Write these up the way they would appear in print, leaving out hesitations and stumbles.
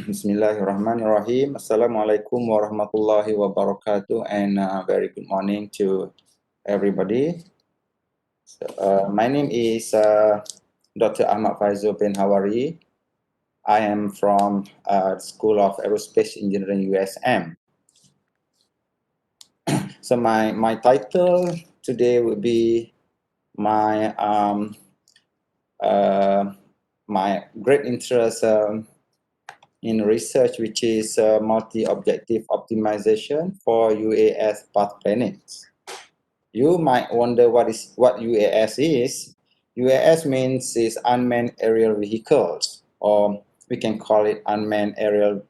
Bismillahirrahmanirrahim. Assalamualaikum warahmatullahi wabarakatuh, and very good morning to everybody. My name is Dr. Ahmad Faizul Hawary. I am from School of Aerospace Engineering USM. So my title today will be my my great interest in research, which is multi-objective optimization for UAS path planning. You might wonder what UAS is. UAS means is unmanned aerial vehicles, or we can call it unmanned aerial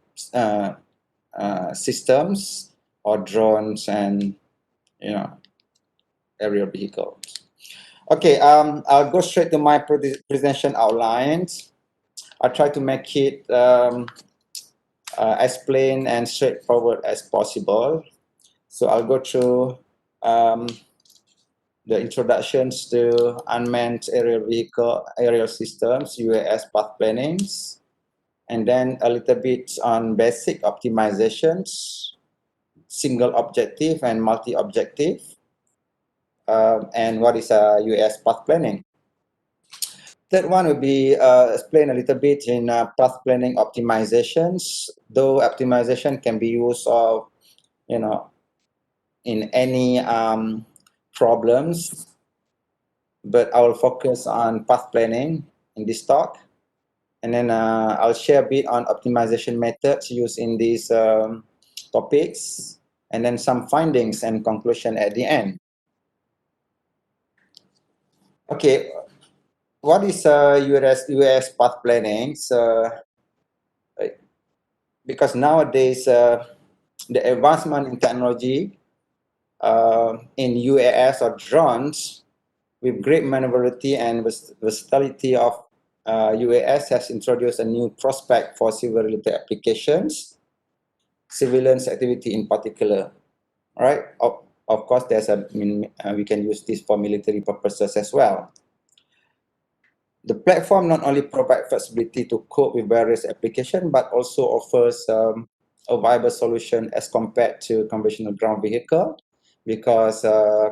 systems, or drones, and aerial vehicles. Okay, I'll go straight to my presentation outlines. I'll try to make it as plain and straightforward as possible. So I'll go through the introductions to unmanned aerial systems, UAS path plannings, and then a little bit on basic optimizations, single objective and multi-objective, and what is a UAS path planning. Third one will be explain a little bit in path planning optimizations, though optimization can be used of, in any problems, but I will focus on path planning in this talk. And then I'll share a bit on optimization methods used in these topics, and then some findings and conclusion at the end. Okay, what is UAS path planning? So, because nowadays the advancement in technology in UAS or drones with great maneuverability and versatility of UAS has introduced a new prospect for civil-related applications, surveillance activity in particular. All right. Of course, there's we can use this for military purposes as well. The platform not only provides flexibility to cope with various applications, but also offers a viable solution as compared to conventional ground vehicle, because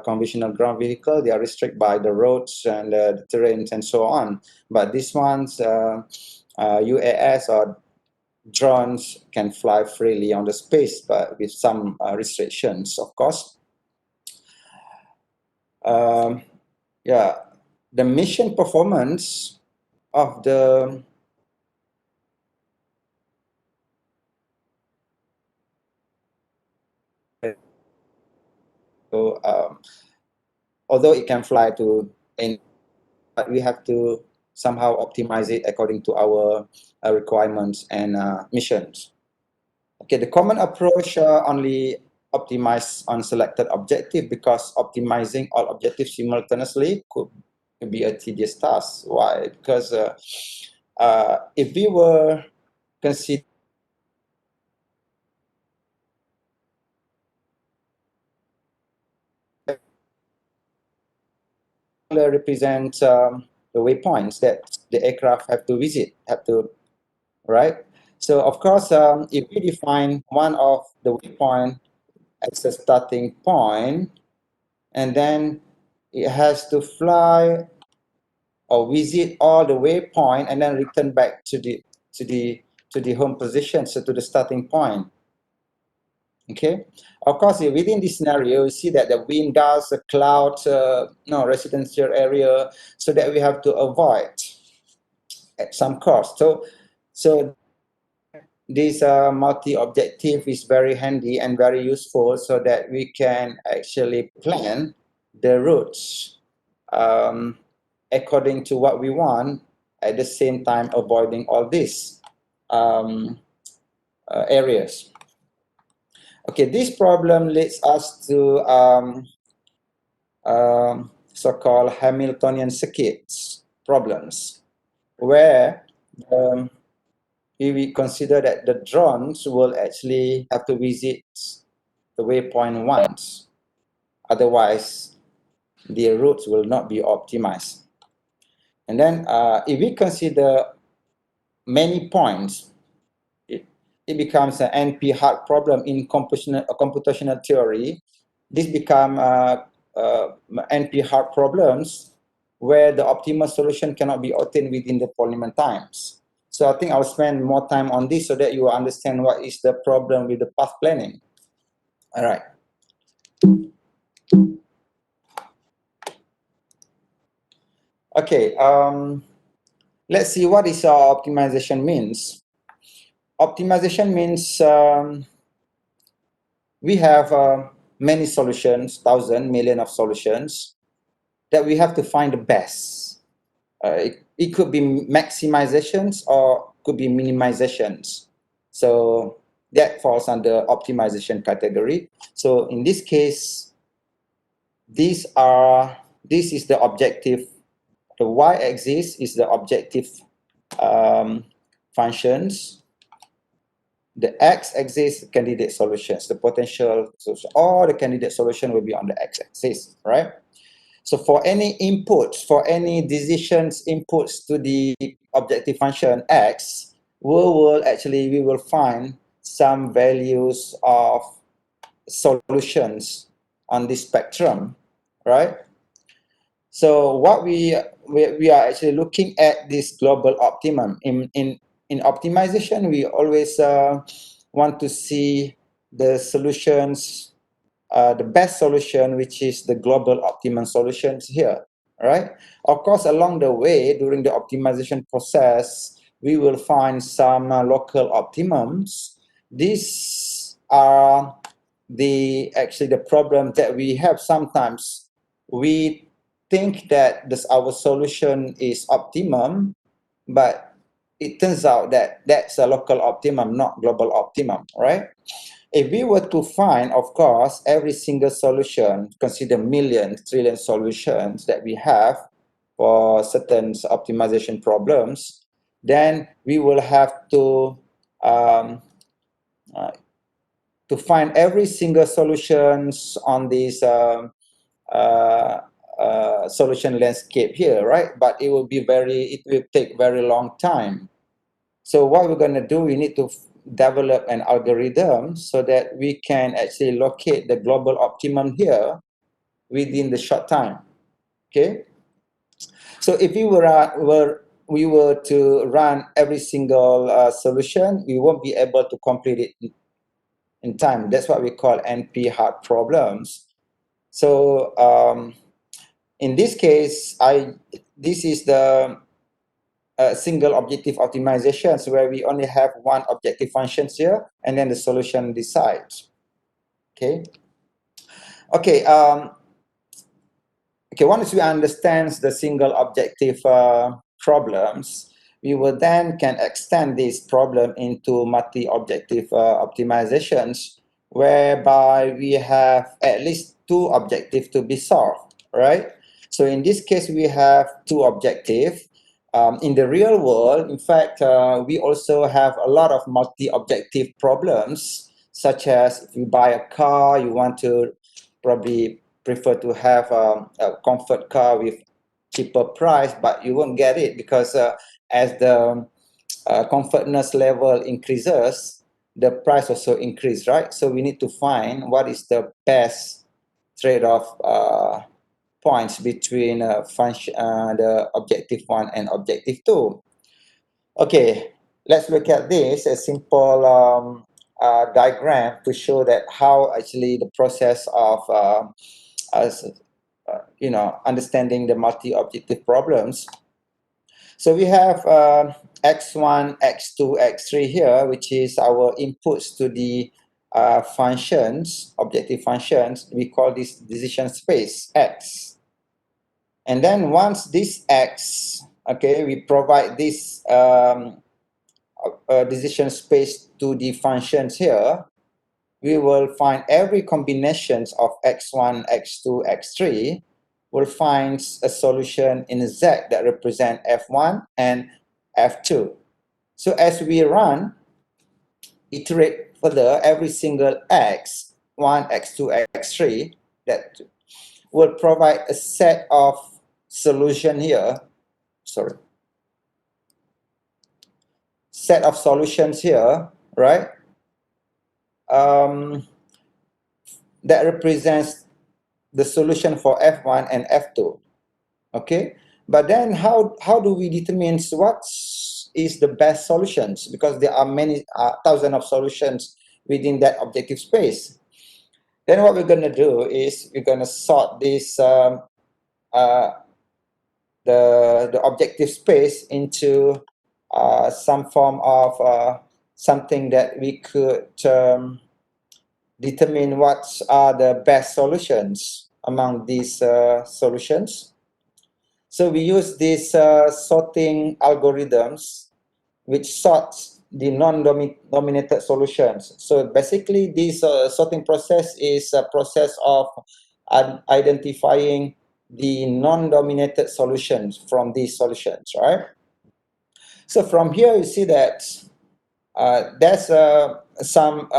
conventional ground vehicle, they are restricted by the roads and the terrains and so on. But this one's UAS or drones can fly freely on the space, but with some restrictions, of course. Yeah, the mission performance of the although it can fly to any, but we have to somehow optimize it according to our requirements and missions. Okay, the common approach only optimize on selected objective, because optimizing all objectives simultaneously could be a tedious task. Why? Because if we were consider represent the waypoints that the aircraft have to visit, right? So of course, if we define one of the waypoint as a starting point, and then it has to fly or visit all the waypoint and then return back to the home position, so to the starting point. Okay, of course, within this scenario, you see that the wind gusts, the clouds, residential area, so that we have to avoid at some cost. So this multi-objective is very handy and very useful, so that we can actually plan the routes according to what we want, at the same time avoiding all these areas. Okay, this problem leads us to so-called Hamiltonian circuits problems, where we consider that the drones will actually have to visit the waypoint once. Otherwise, their routes will not be optimized. And then if we consider many points, it becomes an NP-hard problem in computational theory. This become NP-hard problems where the optimal solution cannot be obtained within the polynomial times. So I think I'll spend more time on this so that you will understand what is the problem with the path planning. All right. Okay, let's see what is optimization means. Optimization means we have many solutions, thousand, million of solutions that we have to find the best. It could be maximizations or could be minimizations. So that falls under optimization category. So in this case, this is the objective. The y-axis is the objective functions. The x-axis candidate solutions, the potential solution. All the candidate solution will be on the x-axis, right? So for any inputs, for any decisions inputs to the objective function x, we will find some values of solutions on this spectrum, right? So what we are actually looking at this global optimum. In optimization, we always want to see the solutions, the best solution, which is the global optimum solutions here, right? Of course, along the way, during the optimization process, we will find some local optimums. These are the problem that we have sometimes. We think that our solution is optimum, but it turns out that that's a local optimum, not global optimum, right? If we were to find, of course, every single solution, consider millions, trillion solutions that we have for certain optimization problems, then we will have to find every single solutions on this solution landscape here, right? But it will take very long time. So what we're going to do, we need to develop an algorithm so that we can actually locate the global optimum here within the short time. Okay. So if we were to run every single solution, we won't be able to complete it in time. That's what we call NP-hard problems. So in this case, this is the single objective optimizations where we only have one objective functions here, and then the solution decides. Okay. Okay. Once we understand the single objective problems, we will then can extend this problem into multi-objective optimizations, whereby we have at least two objectives to be solved, right? So in this case, we have two objectives. In the real world, in fact, we also have a lot of multi-objective problems, such as if you buy a car, you want to probably prefer to have a comfort car with cheaper price, but you won't get it because as the comfortness level increases, the price also increase, right? So we need to find what is the best trade-off points between the objective 1 and objective 2. Okay, let's look at this, a simple diagram to show that how actually the process of understanding the multi-objective problems. So we have x1, x2, x3 here, which is our inputs to the functions, objective functions. We call this decision space x. And then once this x, okay, we provide this decision space to the functions here, we will find every combinations of x1, x2, x3 will find a solution in Z that represent f1 and f2. So as we iterate further, every single x1, x2, x3, that will provide a set of solution here. Set of solutions here, right? that represents the solution for F1 and F2. Okay, but then how do we determine what is the best solutions? Because there are many thousands of solutions within that objective space. Then what we're going to do is we're going to sort this the objective space into some form of something that we could determine what are the best solutions among these solutions. So we use these sorting algorithms which sorts the non-dominated solutions. So basically this sorting process is a process of identifying the non-dominated solutions from these solutions, right? So from here you see that there's some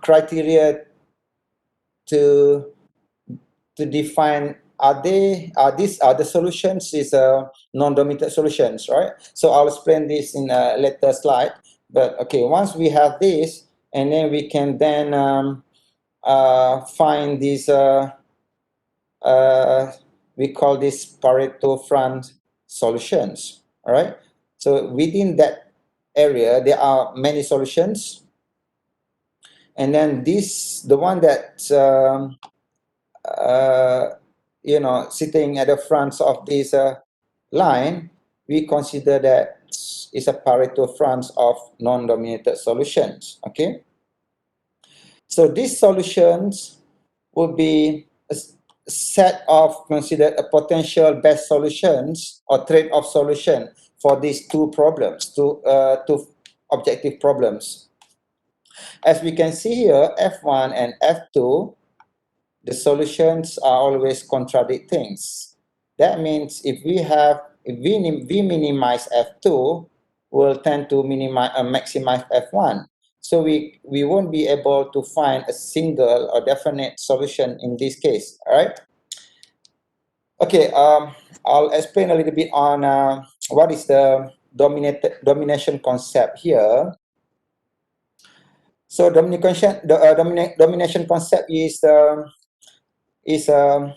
criteria to define these are the solutions is non-dominated solutions, right? So I'll explain this in a later slide. But okay, once we have this, and then we can then find these we call this Pareto front solutions. All right. So within that area, there are many solutions, and then the one that sitting at the front of this line, we consider that is a Pareto front of non-dominated solutions. Okay. So these solutions would be a set of considered a potential best solutions or trade-off solution for these two problems, two objective problems. As we can see here, F1 and F2, the solutions are always contradicting. That means if we minimize F2, we'll tend to maximize F1. So we won't be able to find a single or definite solution in this case. All right. Okay. I'll explain a little bit on what is the domination concept here. So domination concept is how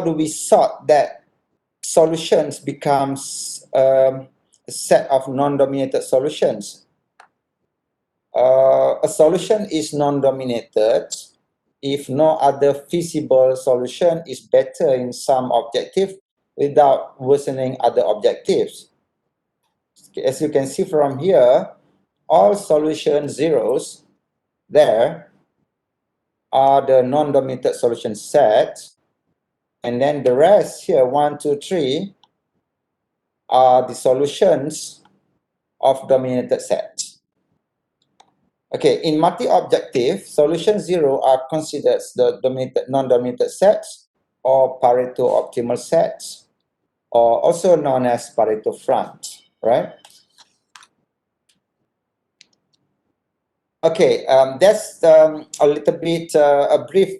do we sort that solutions becomes a set of non-dominated solutions. A solution is non-dominated if no other feasible solution is better in some objective without worsening other objectives. As you can see from here, all solution zeros there are the non-dominated solution set, and then the rest here, 1, 2, 3, are the solutions of dominated set. Okay, in multi-objective, solution 0 are considered the non-dominated sets or Pareto optimal sets, or also known as Pareto front, right? Okay, that's a little bit a brief,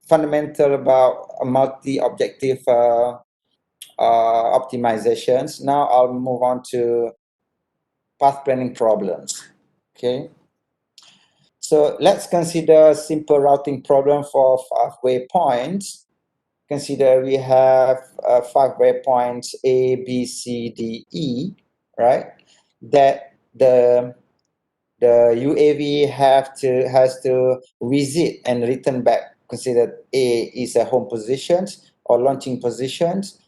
fundamental about multi-objective optimizations. Now I'll move on to path planning problems. Okay. So let's consider a simple routing problem for 5 waypoints. Consider we have 5 waypoints A, B, C, D, E, right? That the UAV has to visit and return back. Consider A is a home positions or launching positions.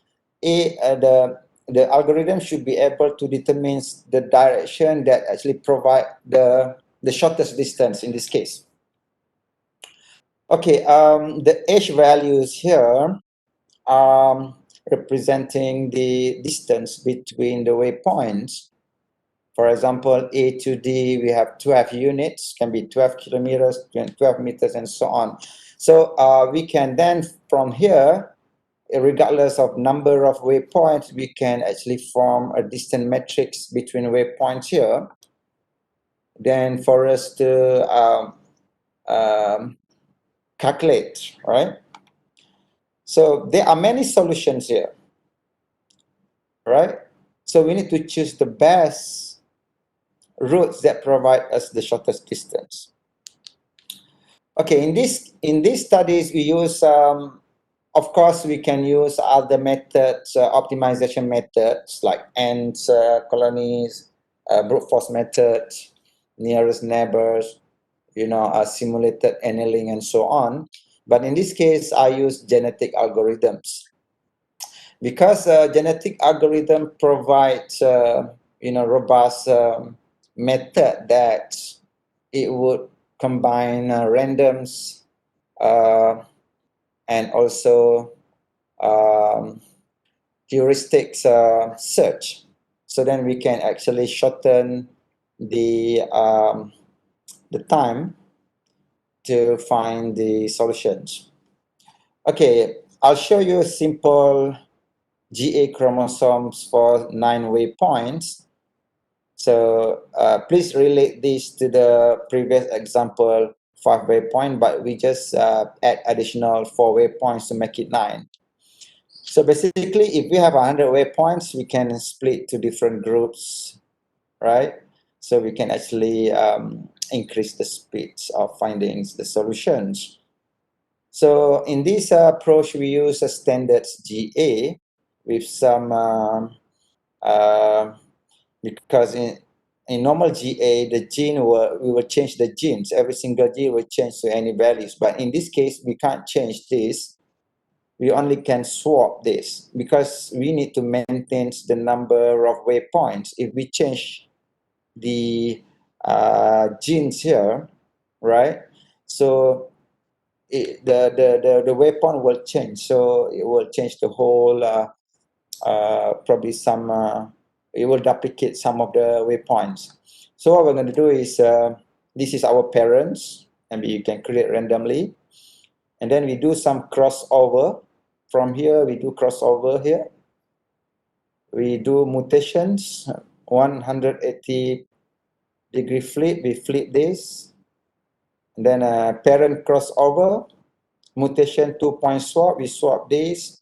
The algorithm should be able to determine the direction that actually provide the shortest distance in this case. Okay, the H values here are representing the distance between the waypoints. For example, A to D, we have 12 units, can be 12 kilometers, 12 meters, and so on. So we can then, from here, regardless of number of waypoints, we can actually form a distance matrix between waypoints here. Then for us to calculate, right? So there are many solutions here, right? So we need to choose the best routes that provide us the shortest distance. Okay, in these studies we use, of course, we can use other methods, optimization methods like ants colonies, brute force methods, nearest neighbors, simulated annealing and so on. But in this case, I use genetic algorithms because genetic algorithm provides robust method that it would combine randoms uh, and also um, heuristics search. So then we can actually shorten the time to find the solutions. Okay, I'll show you a simple GA chromosomes for 9 waypoints. So please relate this to the previous example, 5 waypoint, but we just add additional 4 waypoints to make it 9. So basically, if we have 100 waypoints, we can split to different groups, right? So we can actually increase the speeds of finding the solutions. So in this approach, we use a standard GA with some, because in normal GA, the gene we will change the genes. Every single gene will change to any values. But in this case, we can't change this. We only can swap this because we need to maintain the number of waypoints. If we change the genes here, right? So the waypoint will change. So it will change the whole, probably some, it will duplicate some of the waypoints. So what we're going to do is, this is our parents, and you can create randomly. And then we do some crossover. From here, we do crossover here. We do mutations, 180-degree flip. We flip this. And then parent crossover, mutation 2-point swap. We swap this.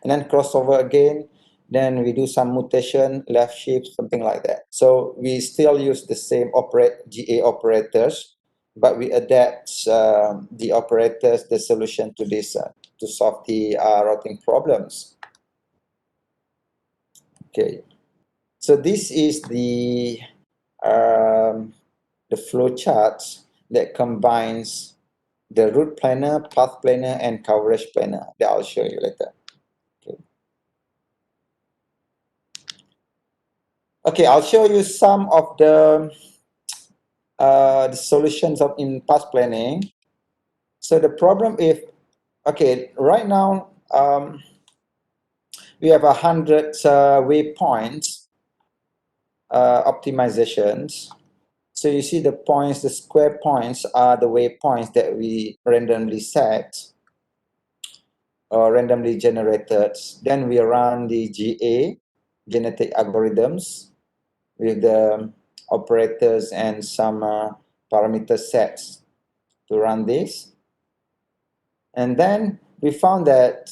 And then crossover again. Then we do some mutation, left shift, something like that. So we still use the same GA operators, but we adapt the operators, the solution to this to solve the routing problems. Okay, so this is the flow chart that combines the route planner, path planner, and coverage planner that I'll show you later. Okay, I'll show you some of the solutions in path planning. So the problem is, okay, right now we have 100 waypoints optimizations. So you see the points, the square points are the waypoints that we randomly set or randomly generated. Then we run the GA, genetic algorithms, with the operators and some parameter sets to run this. And then we found that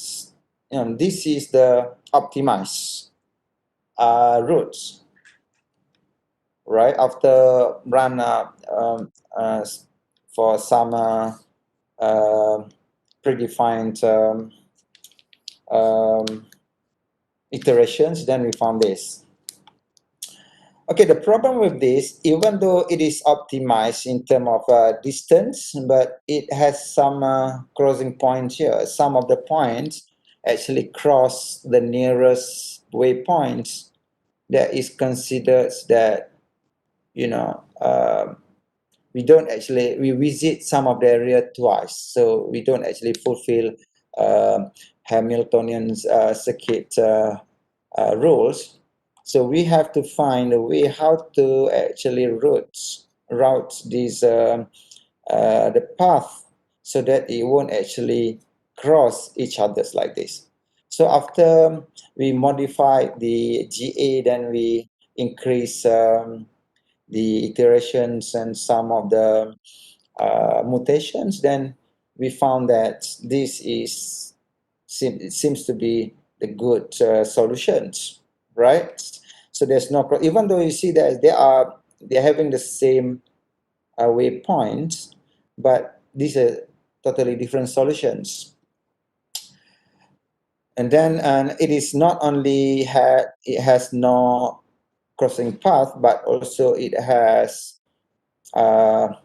this is the optimized routes, right? After run for some predefined iterations, then we found this. Okay, the problem with this, even though it is optimized in terms of distance, but it has some crossing points here. Some of the points actually cross the nearest waypoints that is considered that, we don't actually, we visit some of the area twice. So we don't actually fulfill Hamiltonian circuit rules. So we have to find a way how to actually route these the path so that it won't actually cross each other's like this. So after we modify the GA, then we increase the iterations and some of the mutations. Then we found that this seems to be the good solutions, right? So there's no, even though you see that they're having the same waypoints, but these are totally different solutions. And then it is not only it has no crossing path, but also it has the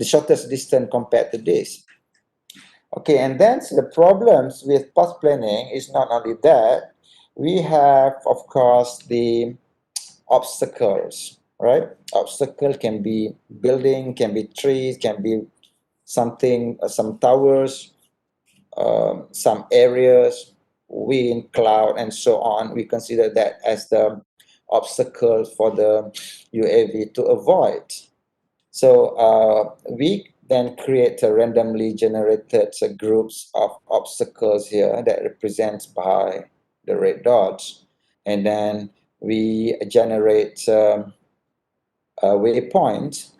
shortest distance compared to this. Okay, and then the problems with path planning is not only that, we have, of course, the obstacles, right? Obstacle can be building, can be trees, can be something, some towers, some areas, wind, cloud, and so on. We consider that as the obstacle for the UAV to avoid. So we then create a randomly generated groups of obstacles here that represents by the red dots, and then we generate a waypoint.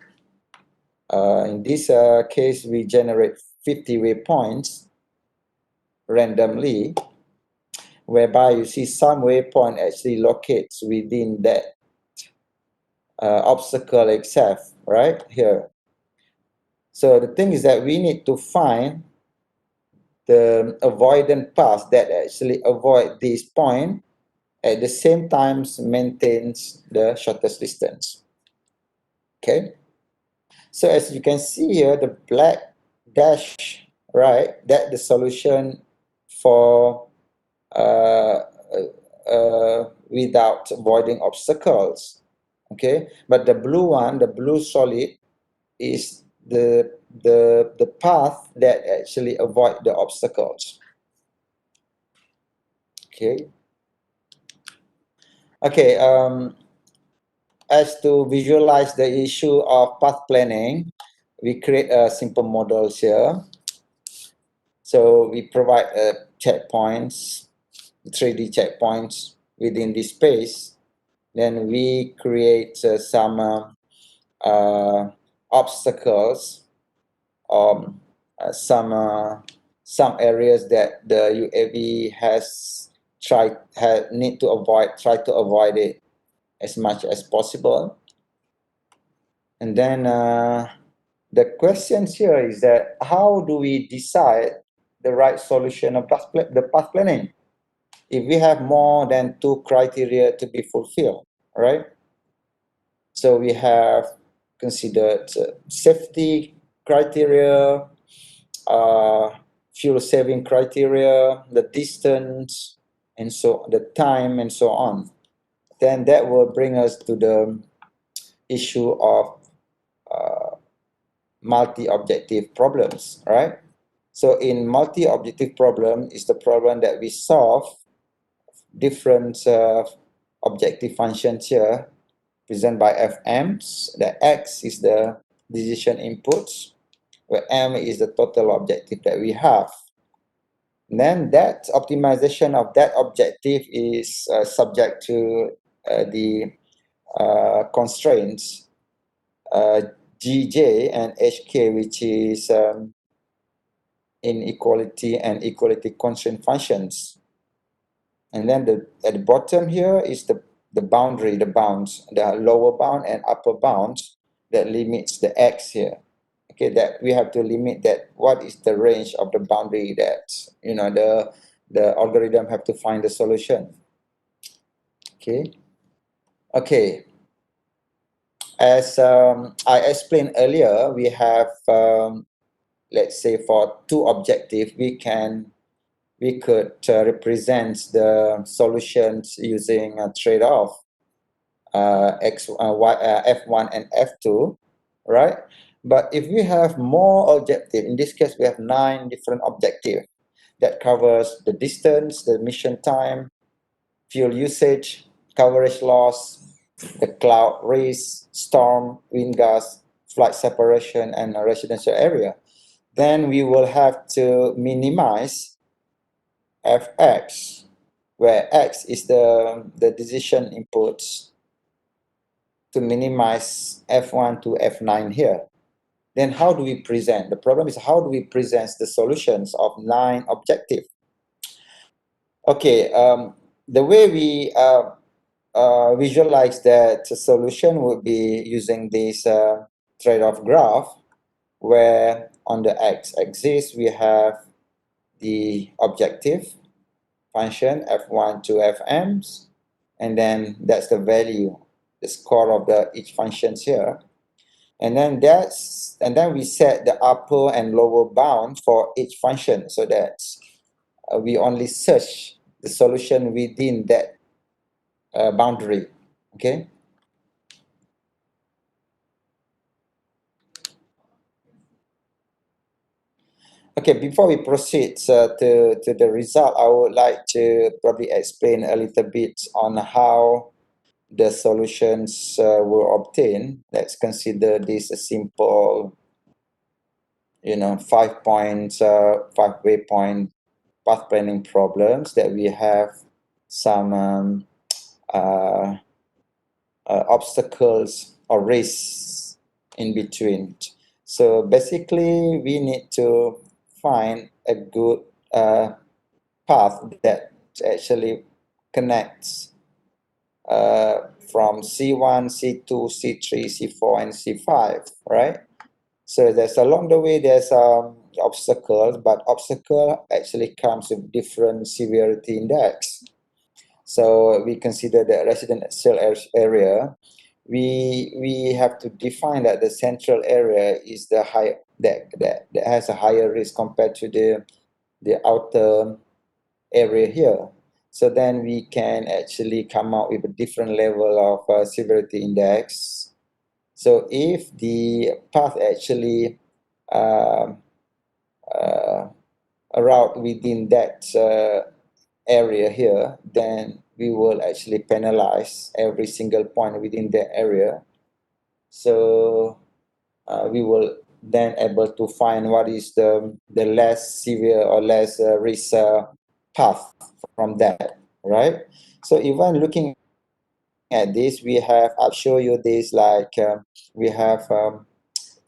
In this case, we generate 50 waypoints randomly, whereby you see some waypoint actually locates within that obstacle itself, right here. So the thing is that we need to find the avoidant path that actually avoid this point, at the same time maintains the shortest distance. Okay, so as you can see here, the black dash, right, that the solution for without avoiding obstacles. Okay, but the blue one, the blue solid, is the path that actually avoid the obstacles. Okay. Okay. As to visualize the issue of path planning, we create a simple models here. So we provide checkpoints, 3D checkpoints within this space. Then we create some obstacles, some areas that the UAV need to avoid, try to avoid it as much as possible. And then the questions here is that how do we decide the right solution of the path planning if we have more than 2 criteria to be fulfilled, right? So we have considered safety criteria, fuel saving criteria, the distance, and so the time, and so on. Then that will bring us to the issue of multi-objective problems, right? So in multi-objective problem is the problem that we solve different objective functions here, presented by Fm's. The X is the decision inputs, where M is the total objective that we have. And then that optimization of that objective is subject to the constraints Gj and Hk, which is inequality and equality constraint functions. And then at the bottom here is the boundary, the bounds, the lower bound and upper bounds that limits the X here. Okay, that we have to limit that. What is the range of the boundary that the algorithm have to find the solution? Okay. Okay. As I explained earlier, we have let's say for 2 objectives, we could represent the solutions using a trade-off F1 and F2, right? But if we have more objectives, in this case we have 9 different objectives that covers the distance, the mission time, fuel usage, coverage loss, the cloud risk, storm, wind gust, flight separation, and a residential area. Then we will have to minimize Fx, where X is the decision inputs, to minimize F1 to F9 here. Then how do we present? The problem is how do we present the solutions of 9 objectives? Okay, the way we visualize that the solution would be using this trade-off graph, where on the x-axis we have the objective function f1 to fm's, and then that's the value, the score of the each functions here, and then we set the upper and lower bound for each function, so that we only search the solution within that boundary. Okay. Okay, before we proceed to the result, I would like to probably explain a little bit on how the solutions were obtained. Let's consider this a simple, 5 waypoint path planning problems that we have some uh, obstacles or risks in between. So basically, we need to find a good path that actually connects from C1, C2, C3, C4, and C5, right? So there's along the way, there's obstacles, but obstacle actually comes with different severity index. So we consider the residential area. We have to define that the central area is the high that has a higher risk compared to the outer area here. So then we can actually come out with a different level of severity index. So if the path actually uh, uh, a route within that area here, then we will actually penalize every single point within the area. So we will then able to find what is the less severe or less risk path from that, right? So even looking at this, we have, I'll show you this, like we have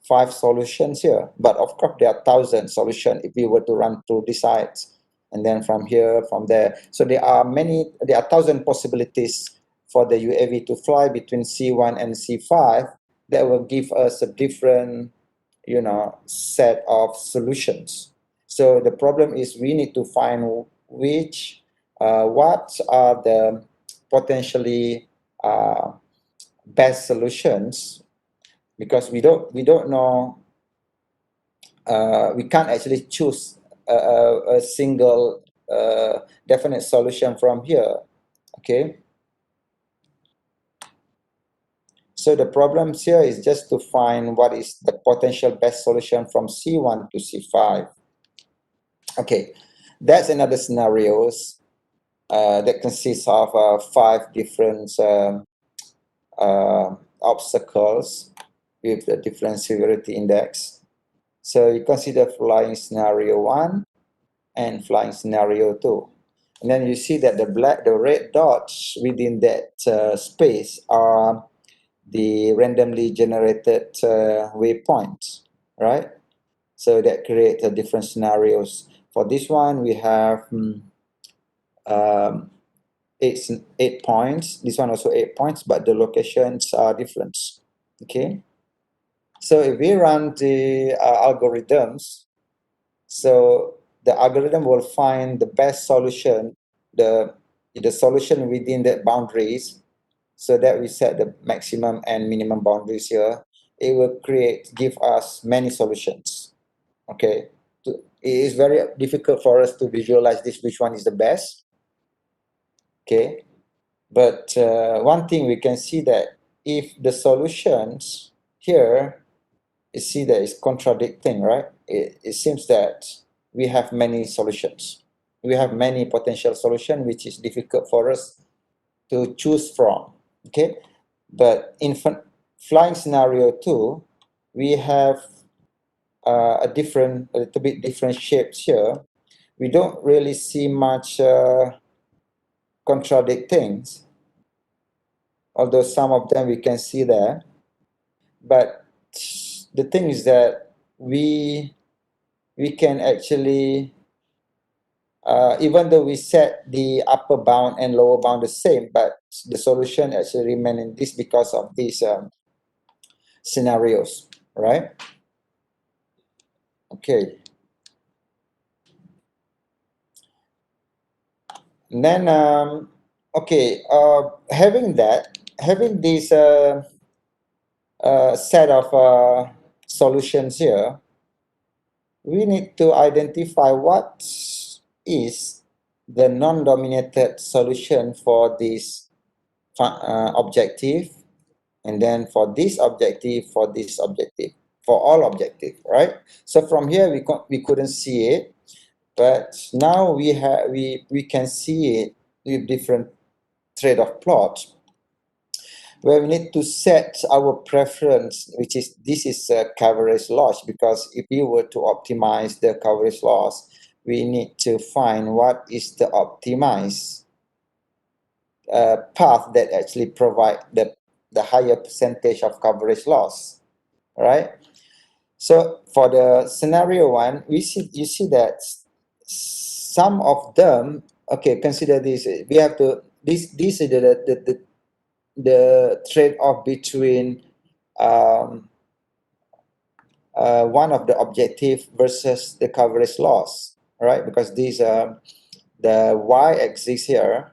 5 solutions here, but of course there are 1,000 solutions if we were to run through the sites, and then from here, from there. So there are 1,000 possibilities for the UAV to fly between C1 and C5 that will give us a different, set of solutions. So the problem is we need to find what are the potentially best solutions, because we don't know, we can't actually choose a single definite solution from here. Okay, so the problems here is just to find what is the potential best solution from C1 to C5. Okay, that's another scenarios that consists of 5 different obstacles with the different severity index. So you consider flying scenario 1 and flying scenario 2. And then you see that the red dots within that space are the randomly generated waypoints, right? So that creates different scenarios. For this one, we have um, eight points. This one also 8 points, but the locations are different. Okay. So if we run the algorithms, so the algorithm will find the best solution, the solution within the boundaries, so that we set the maximum and minimum boundaries here. It will give us many solutions. Okay. It is very difficult for us to visualize this, which one is the best. Okay. But one thing we can see that if the solutions here, you see that it's contradicting, right? It seems that we have many solutions. We have many potential solutions, which is difficult for us to choose from. Okay, but in flying scenario 2, we have a little bit different shapes here. We don't really see much contradictings, although some of them we can see there. But the thing is that we can actually, even though we set the upper bound and lower bound the same, but the solution actually remain in this because of these scenarios, right? Okay. And then, okay, having this set of solutions here, we need to identify what is the non-dominated solution for this objective, and then for this objective, for this objective, for all objective, right? So from here we couldn't see it, but now we can see it with different trade-off plots, where we need to set our preference, which is this is coverage loss, because if we were to optimize the coverage loss, we need to find what is the optimized path that actually provide the higher percentage of coverage loss, right? So for the scenario one, you see that some of them, okay, consider this. We have to this is the trade-off between one of the objective versus the coverage loss, right? Because these the y-axis here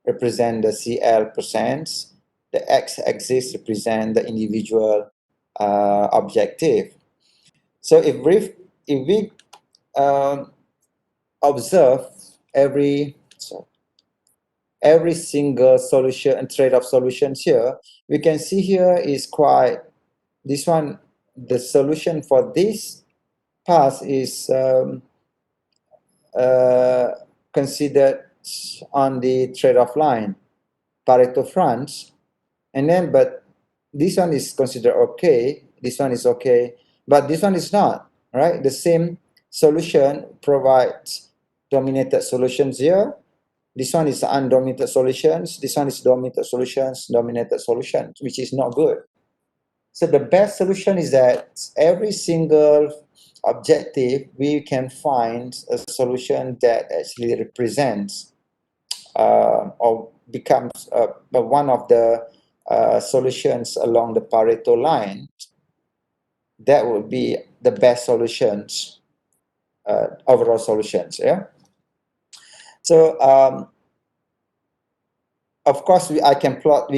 represent the CL percent, the x-axis represent the individual objective. So if we observe every single solution and trade-off solutions here, we can see here is quite this one. The solution for this path is considered on the trade-off line, Pareto front, and then but this one is considered okay, this one is okay, but this one is not, right? The same solution provides dominated solutions here. This one is undominated solutions, this one is dominated solutions, dominated solutions, which is not good. So the best solution is that every single objective, we can find a solution that actually represents or becomes one of the solutions along the Pareto line. That would be the best solutions, overall solutions. Yeah. So of course, we can plot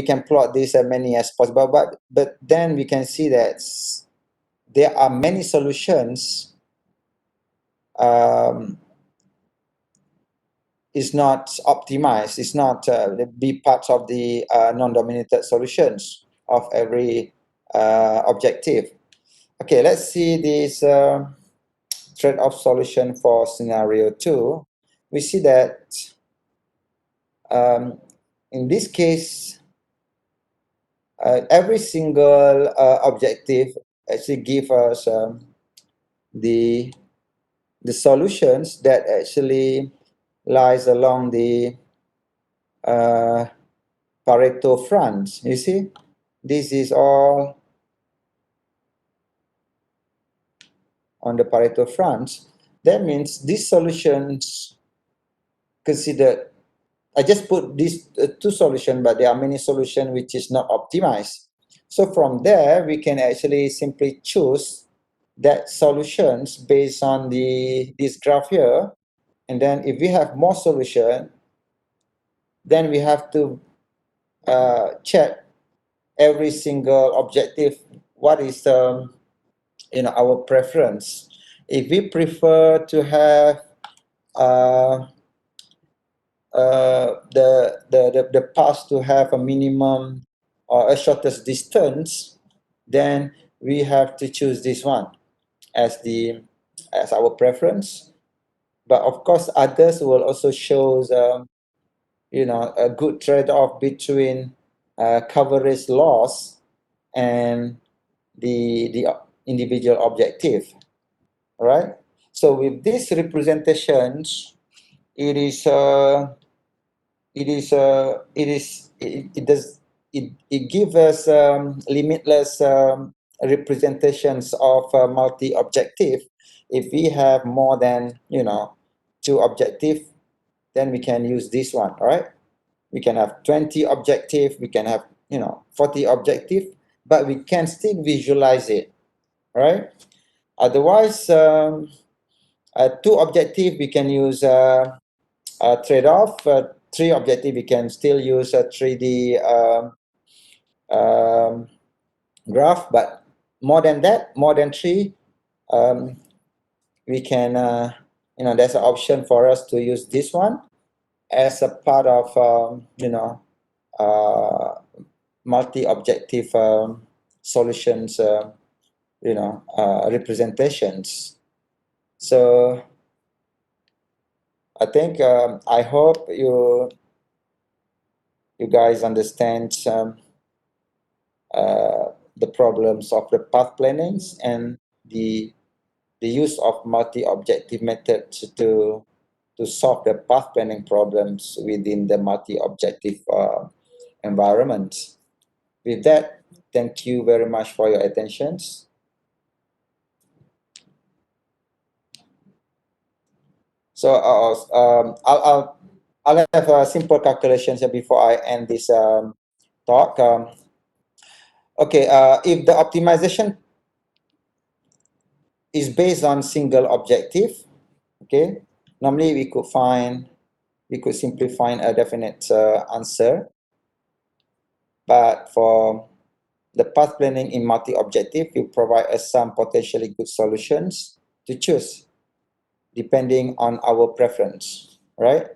this as many as possible, but then we can see that there are many solutions is not optimized, it's not be part of the non-dominated solutions of every objective. Okay, let's see this trade-off solution for scenario 2. We see that in this case, every single objective actually give us the solutions that actually lies along the Pareto front. You see, this is all on the Pareto front. That means these solutions considered, I just put these two solutions, but there are many solutions which is not optimized. So from there, we can actually simply choose that solutions based on this graph here. And then if we have more solution, then we have to check every single objective, what is our preference. If we prefer to have the path to have a minimum or a shortest distance, then we have to choose this one as our preference. But of course, others will also show a good trade-off between coverage loss and the individual objective, right? So with these representations, it is it gives us limitless representations of multi-objective. If we have more than two objective, then we can use this one, all right? we can have 20 objective, we can have 40 objective, but we can still visualize it, right? Otherwise, two objective we can use trade-off. Three objective we can still use a 3D um, graph, but more than that, more than three, we can there's an option for us to use this one as a part of uh, multi-objective solutions representations. So I think I hope you guys understand the problems of the path plannings and the use of multi-objective methods to solve the path planning problems within the multi-objective environment. With that, thank you very much for your attentions. So I'll have a simple calculation here before I end this talk. Okay, if the optimization is based on single objective, okay, normally we could simply find a definite answer. But for the path planning in multi-objective, will provide us some potentially good solutions to choose depending on our preference, right?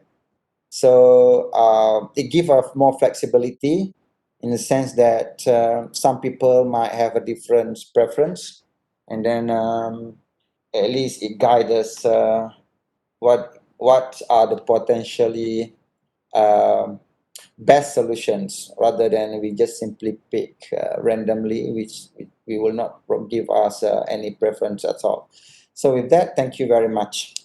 So it gives us more flexibility in the sense that some people might have a different preference, and then at least it guides us what are the potentially best solutions, rather than we just simply pick randomly, which we will not give us any preference at all. So with that, thank you very much.